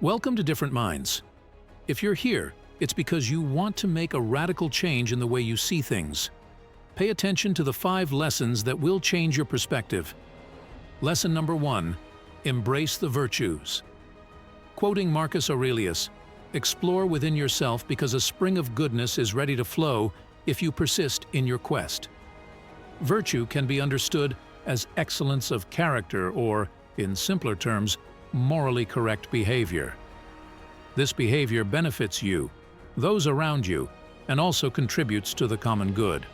Welcome to Different Minds. If you're here, it's because you want to make a radical change in the way you see things. Pay attention to the 5 lessons that will change your perspective. Lesson number 1. Embrace the virtues. Quoting Marcus Aurelius, "Explore within yourself because a spring of goodness is ready to flow if you persist in your quest." Virtue can be understood as excellence of character or, in simpler terms, morally correct behavior. This behavior benefits you, those around you, and also contributes to the common good.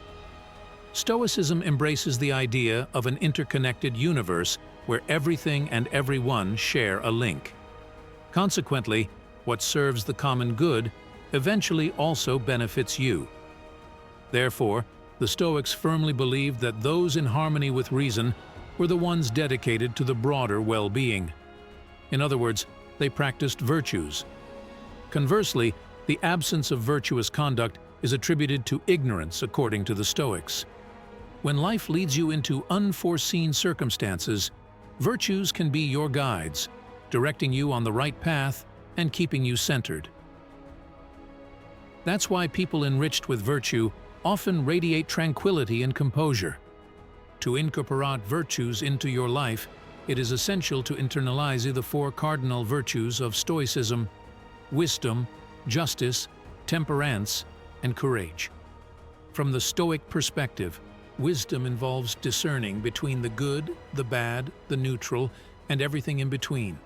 Stoicism embraces the idea of an interconnected universe where everything and everyone share a link. Consequently, what serves the common good eventually also benefits you. Therefore, the Stoics firmly believed that those in harmony with reason were the ones dedicated to the broader well-being. In other words, they practiced virtues. Conversely, the absence of virtuous conduct is attributed to ignorance according to the Stoics. When life leads you into unforeseen circumstances, virtues can be your guides, directing you on the right path and keeping you centered. That's why people enriched with virtue often radiate tranquility and composure. To incorporate virtues into your life, it is essential to internalize the 4 cardinal virtues of Stoicism: wisdom, justice, temperance, and courage. From the Stoic perspective, wisdom involves discerning between the good, the bad, the neutral, and everything in between.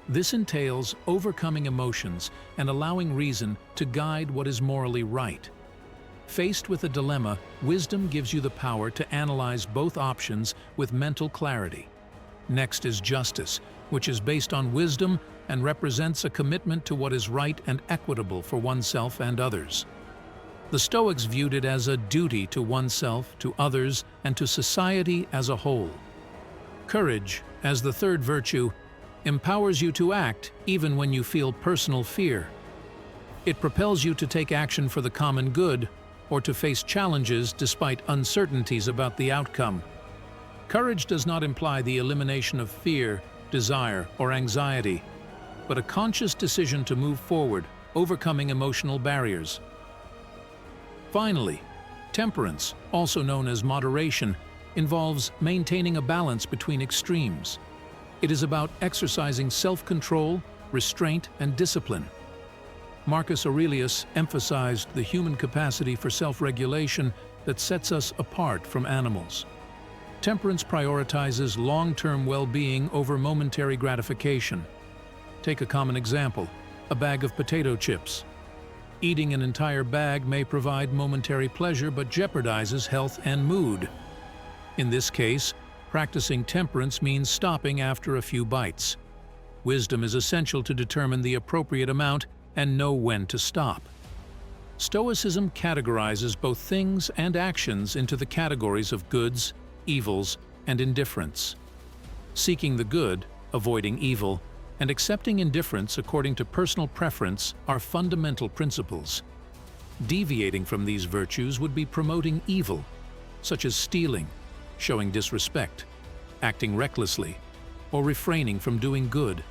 This entails overcoming emotions and allowing reason to guide what is morally right. Faced with a dilemma, wisdom gives you the power to analyze both options with mental clarity. Next is justice, which is based on wisdom and represents a commitment to what is right and equitable for oneself and others. The Stoics viewed it as a duty to oneself, to others, and to society as a whole. Courage, as the 3rd virtue, empowers you to act even when you feel personal fear. It propels you to take action for the common good or to face challenges despite uncertainties about the outcome. Courage does not imply the elimination of fear, desire, or anxiety, but a conscious decision to move forward, overcoming emotional barriers. Finally, temperance, also known as moderation, involves maintaining a balance between extremes. It is about exercising self-control, restraint, and discipline. Marcus Aurelius emphasized the human capacity for self-regulation that sets us apart from animals. Temperance prioritizes long-term well-being over momentary gratification. Take a common example: a bag of potato chips. Eating an entire bag may provide momentary pleasure but jeopardizes health and mood. In this case, practicing temperance means stopping after a few bites. Wisdom is essential to determine the appropriate amount and know when to stop. Stoicism categorizes both things and actions into the categories of goods, evils, and indifference. Seeking the good, avoiding evil, and accepting indifference according to personal preference are fundamental principles. Deviating from these virtues would be promoting evil, such as stealing, showing disrespect, acting recklessly, or refraining from doing good.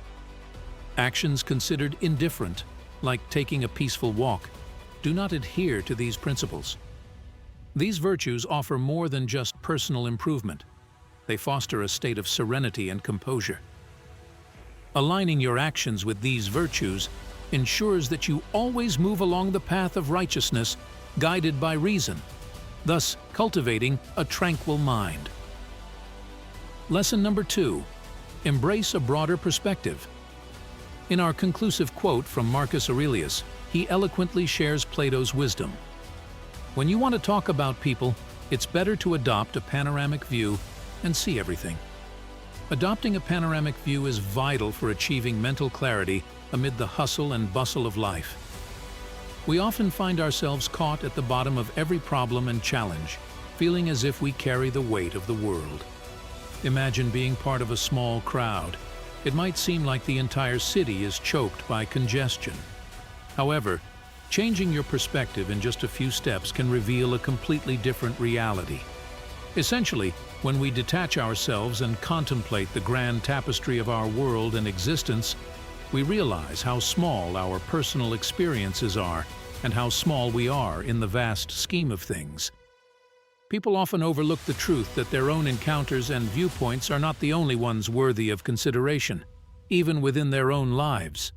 Actions considered indifferent, like taking a peaceful walk, do not adhere to these principles. These virtues offer more than just personal improvement. They foster a state of serenity and composure. Aligning your actions with these virtues ensures that you always move along the path of righteousness, guided by reason, thus cultivating a tranquil mind. Lesson number 2. Embrace a broader perspective. In our conclusive quote from Marcus Aurelius, he eloquently shares Plato's wisdom. When you want to talk about people, it's better to adopt a panoramic view and see everything. Adopting a panoramic view is vital for achieving mental clarity amid the hustle and bustle of life. We often find ourselves caught at the bottom of every problem and challenge, feeling as if we carry the weight of the world. Imagine being part of a small crowd. It might seem like the entire city is choked by congestion. However, changing your perspective in just a few steps can reveal a completely different reality. Essentially, when we detach ourselves and contemplate the grand tapestry of our world and existence, we realize how small our personal experiences are and how small we are in the vast scheme of things. People often overlook the truth that their own encounters and viewpoints are not the only ones worthy of consideration, even within their own lives.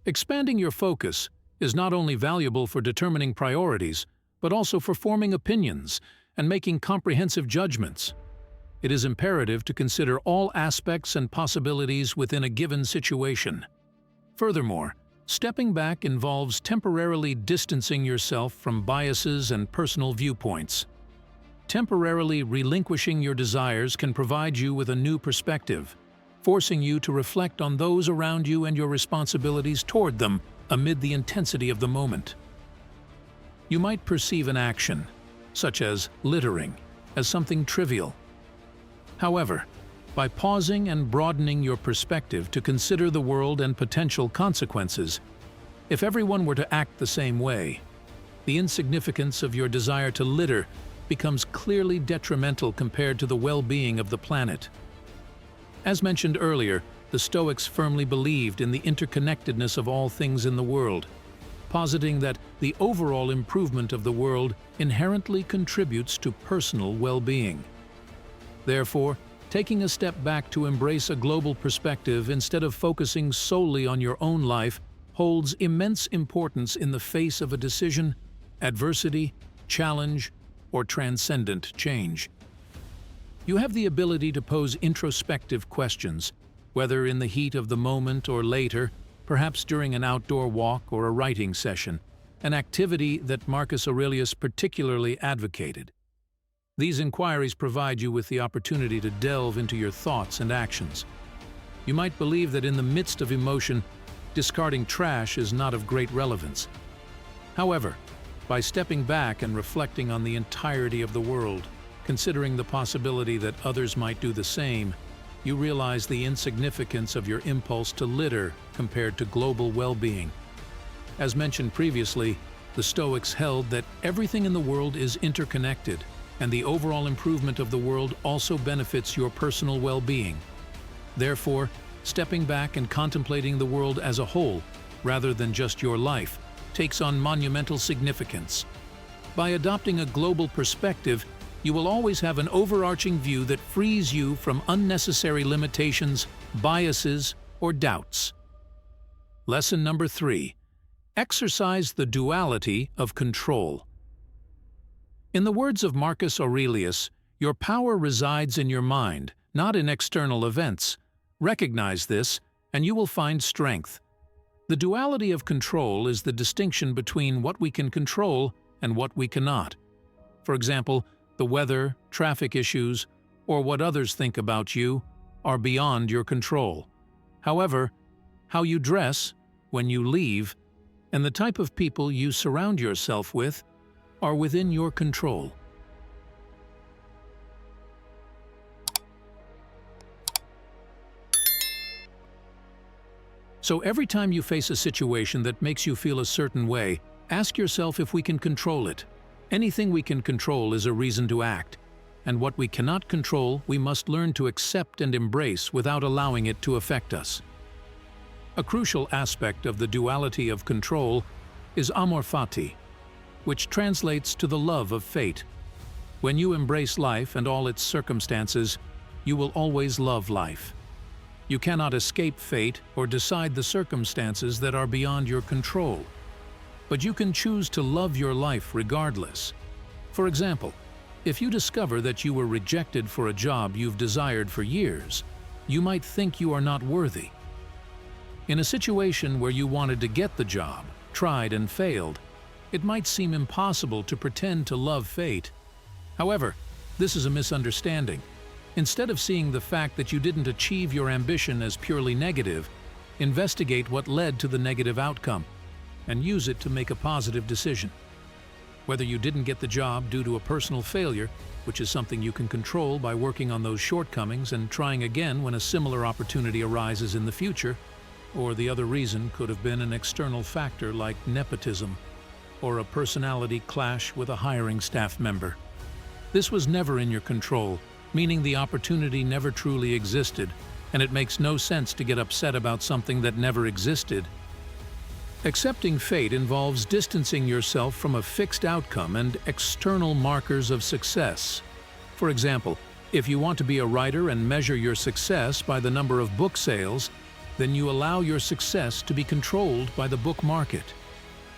Expanding your focus is not only valuable for determining priorities, but also for forming opinions and making comprehensive judgments. It is imperative to consider all aspects and possibilities within a given situation. Furthermore, stepping back involves temporarily distancing yourself from biases and personal viewpoints. Temporarily relinquishing your desires can provide you with a new perspective, forcing you to reflect on those around you and your responsibilities toward them amid the intensity of the moment. You might perceive an action, such as littering, as something trivial. However, by pausing and broadening your perspective to consider the world and potential consequences, if everyone were to act the same way, the insignificance of your desire to litter becomes clearly detrimental compared to the well-being of the planet. As mentioned earlier, the Stoics firmly believed in the interconnectedness of all things in the world, positing that the overall improvement of the world inherently contributes to personal well-being. Therefore, taking a step back to embrace a global perspective instead of focusing solely on your own life holds immense importance in the face of a decision, adversity, challenge, or transcendent change. You have the ability to pose introspective questions, whether in the heat of the moment or later, perhaps during an outdoor walk or a writing session, an activity that Marcus Aurelius particularly advocated. These inquiries provide you with the opportunity to delve into your thoughts and actions. You might believe that in the midst of emotion, discarding trash is not of great relevance. However, by stepping back and reflecting on the entirety of the world, considering the possibility that others might do the same, you realize the insignificance of your impulse to litter compared to global well-being. As mentioned previously, the Stoics held that everything in the world is interconnected, and the overall improvement of the world also benefits your personal well-being. Therefore, stepping back and contemplating the world as a whole, rather than just your life, takes on monumental significance. By adopting a global perspective, you will always have an overarching view that frees you from unnecessary limitations, biases, or doubts. Lesson number 3. Exercise the duality of control. In the words of Marcus Aurelius, your power resides in your mind, not in external events. Recognize this, and you will find strength. The duality of control is the distinction between what we can control and what we cannot. For example, the weather, traffic issues, or what others think about you are beyond your control. However, how you dress, when you leave, and the type of people you surround yourself with are within your control. So every time you face a situation that makes you feel a certain way, ask yourself if we can control it. Anything we can control is a reason to act, and what we cannot control we must learn to accept and embrace without allowing it to affect us. A crucial aspect of the duality of control is amor fati, which translates to the love of fate. When you embrace life and all its circumstances, you will always love life. You cannot escape fate or decide the circumstances that are beyond your control, but you can choose to love your life regardless. For example, if you discover that you were rejected for a job you've desired for years, you might think you are not worthy. In a situation where you wanted to get the job, tried and failed, it might seem impossible to pretend to love fate. However, this is a misunderstanding. Instead of seeing the fact that you didn't achieve your ambition as purely negative, investigate what led to the negative outcome and use it to make a positive decision. Whether you didn't get the job due to a personal failure, which is something you can control by working on those shortcomings and trying again when a similar opportunity arises in the future, or the other reason could have been an external factor like nepotism or a personality clash with a hiring staff member. This was never in your control, meaning the opportunity never truly existed, and it makes no sense to get upset about something that never existed. Accepting fate involves distancing yourself from a fixed outcome and external markers of success. For example, if you want to be a writer and measure your success by the number of book sales, then you allow your success to be controlled by the book market.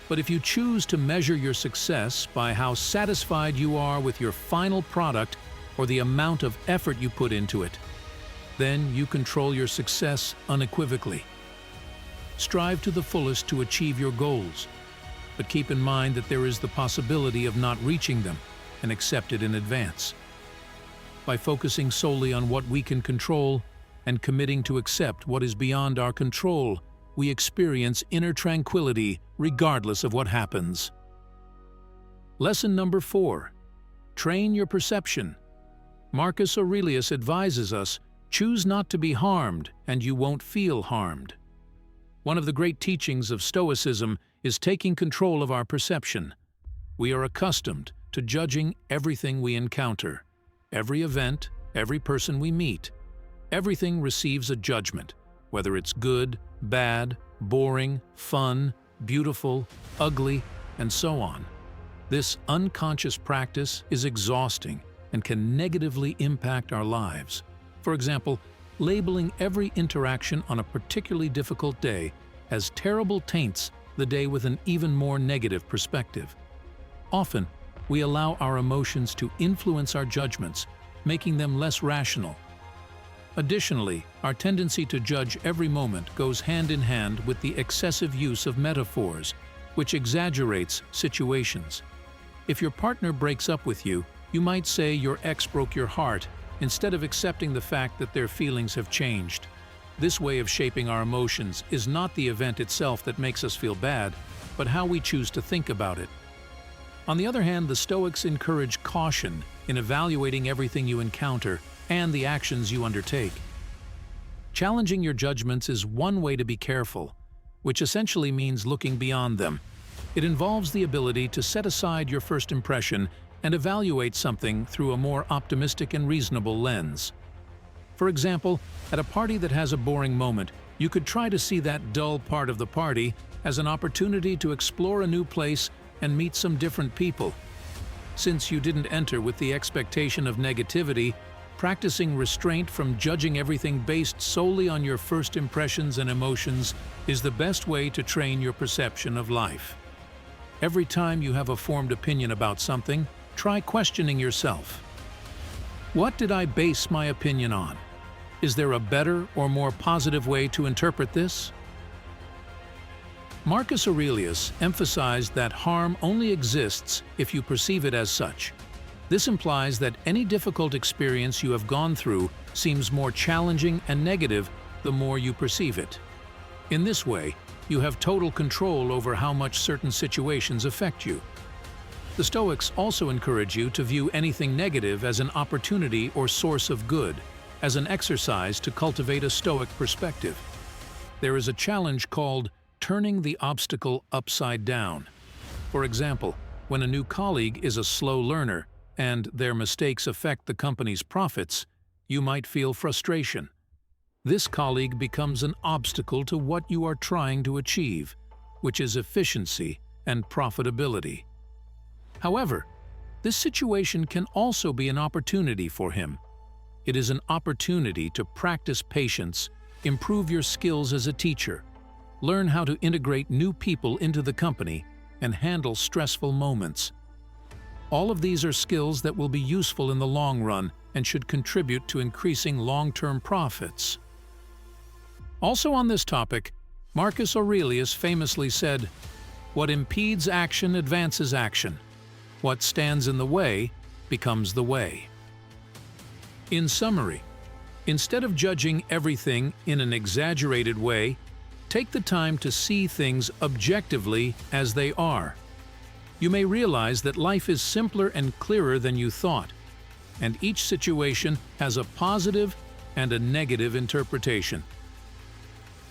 But if you choose to measure your success by how satisfied you are with your final product or the amount of effort you put into it, then you control your success unequivocally. Strive to the fullest to achieve your goals, but keep in mind that there is the possibility of not reaching them, and accept it in advance. By focusing solely on what we can control and committing to accept what is beyond our control, we experience inner tranquility regardless of what happens. Lesson number 4. Train your perception. Marcus Aurelius advises us, choose not to be harmed, and you won't feel harmed. One of the great teachings of Stoicism is taking control of our perception. We are accustomed to judging everything we encounter. Every event, every person we meet, everything receives a judgment, whether it's good, bad, boring, fun, beautiful, ugly, and so on. This unconscious practice is exhausting and can negatively impact our lives. For example, labeling every interaction on a particularly difficult day as terrible taints the day with an even more negative perspective. Often, we allow our emotions to influence our judgments, making them less rational. Additionally, our tendency to judge every moment goes hand in hand with the excessive use of metaphors, which exaggerates situations. If your partner breaks up with you, you might say your ex broke your heart, instead of accepting the fact that their feelings have changed. This way of shaping our emotions is not the event itself that makes us feel bad, but how we choose to think about it. On the other hand, the Stoics encourage caution in evaluating everything you encounter and the actions you undertake. Challenging your judgments is one way to be careful, which essentially means looking beyond them. It involves the ability to set aside your first impression and evaluate something through a more optimistic and reasonable lens. For example, at a party that has a boring moment, you could try to see that dull part of the party as an opportunity to explore a new place and meet some different people. Since you didn't enter with the expectation of negativity, practicing restraint from judging everything based solely on your first impressions and emotions is the best way to train your perception of life. Every time you have a formed opinion about something, try questioning yourself. What did I base my opinion on? Is there a better or more positive way to interpret this? Marcus Aurelius emphasized that harm only exists if you perceive it as such. This implies that any difficult experience you have gone through seems more challenging and negative the more you perceive it. In this way, you have total control over how much certain situations affect you. The Stoics also encourage you to view anything negative as an opportunity or source of good, as an exercise to cultivate a Stoic perspective. There is a challenge called turning the obstacle upside down. For example, when a new colleague is a slow learner and their mistakes affect the company's profits, you might feel frustration. This colleague becomes an obstacle to what you are trying to achieve, which is efficiency and profitability. However, this situation can also be an opportunity for him. It is an opportunity to practice patience, improve your skills as a teacher, learn how to integrate new people into the company, and handle stressful moments. All of these are skills that will be useful in the long run and should contribute to increasing long-term profits. Also on this topic, Marcus Aurelius famously said, "What impedes action advances action. What stands in the way becomes the way." In summary, instead of judging everything in an exaggerated way, take the time to see things objectively as they are. You may realize that life is simpler and clearer than you thought, and each situation has a positive and a negative interpretation.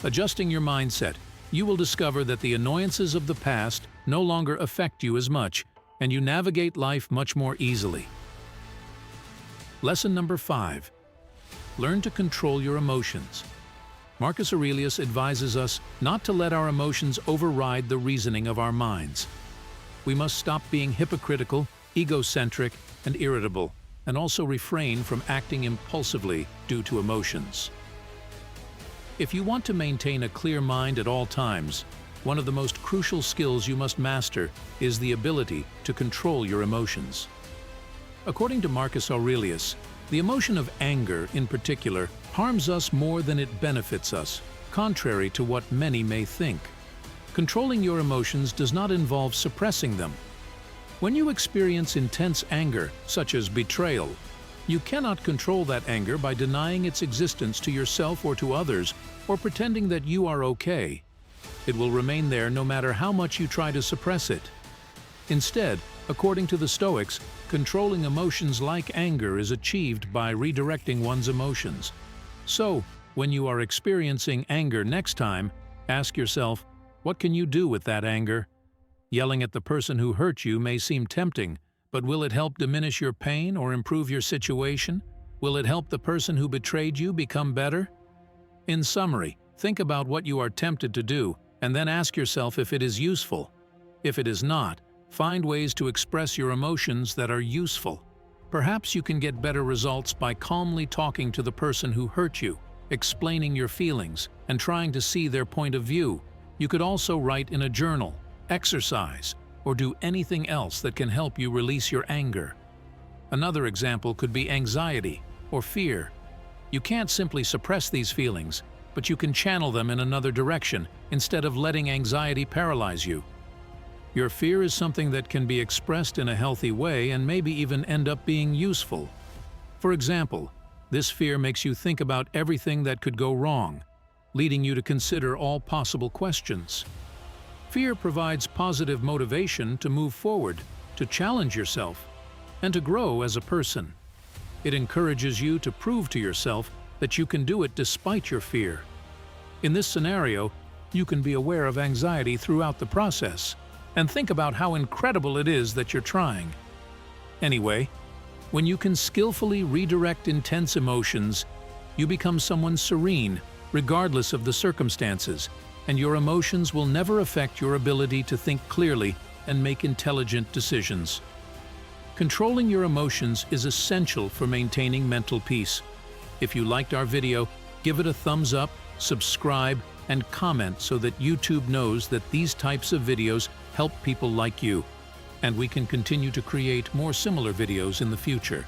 Adjusting your mindset, you will discover that the annoyances of the past no longer affect you as much, and you navigate life much more easily. Lesson number 5. learn to control your emotions. Marcus Aurelius advises us not to let our emotions override the reasoning of our minds. We must stop being hypocritical, egocentric, and irritable, and also refrain from acting impulsively due to emotions. If you want to maintain a clear mind at all times, one of the most crucial skills you must master is the ability to control your emotions. According to Marcus Aurelius, the emotion of anger, in particular, harms us more than it benefits us, contrary to what many may think. Controlling your emotions does not involve suppressing them. When you experience intense anger, such as betrayal, you cannot control that anger by denying its existence to yourself or to others, or pretending that you are okay. It will remain there no matter how much you try to suppress it. Instead, according to the Stoics, controlling emotions like anger is achieved by redirecting one's emotions. So, when you are experiencing anger next time, ask yourself, what can you do with that anger? Yelling at the person who hurt you may seem tempting, but will it help diminish your pain or improve your situation? Will it help the person who betrayed you become better? In summary, think about what you are tempted to do, and then ask yourself if it is useful. If it is not, find ways to express your emotions that are useful. Perhaps you can get better results by calmly talking to the person who hurt you, explaining your feelings, and trying to see their point of view. You could also write in a journal, exercise, or do anything else that can help you release your anger. Another example could be anxiety or fear. You can't simply suppress these feelings, but you can channel them in another direction instead of letting anxiety paralyze you. Your fear is something that can be expressed in a healthy way and maybe even end up being useful. For example, this fear makes you think about everything that could go wrong, leading you to consider all possible questions. Fear provides positive motivation to move forward, to challenge yourself, and to grow as a person. It encourages you to prove to yourself that you can do it despite your fear. In this scenario, you can be aware of anxiety throughout the process and think about how incredible it is that you're trying. Anyway, when you can skillfully redirect intense emotions, you become someone serene, regardless of the circumstances, and your emotions will never affect your ability to think clearly and make intelligent decisions. Controlling your emotions is essential for maintaining mental peace. If you liked our video, give it a thumbs up, subscribe, and comment so that YouTube knows that these types of videos help people like you, and we can continue to create more similar videos in the future.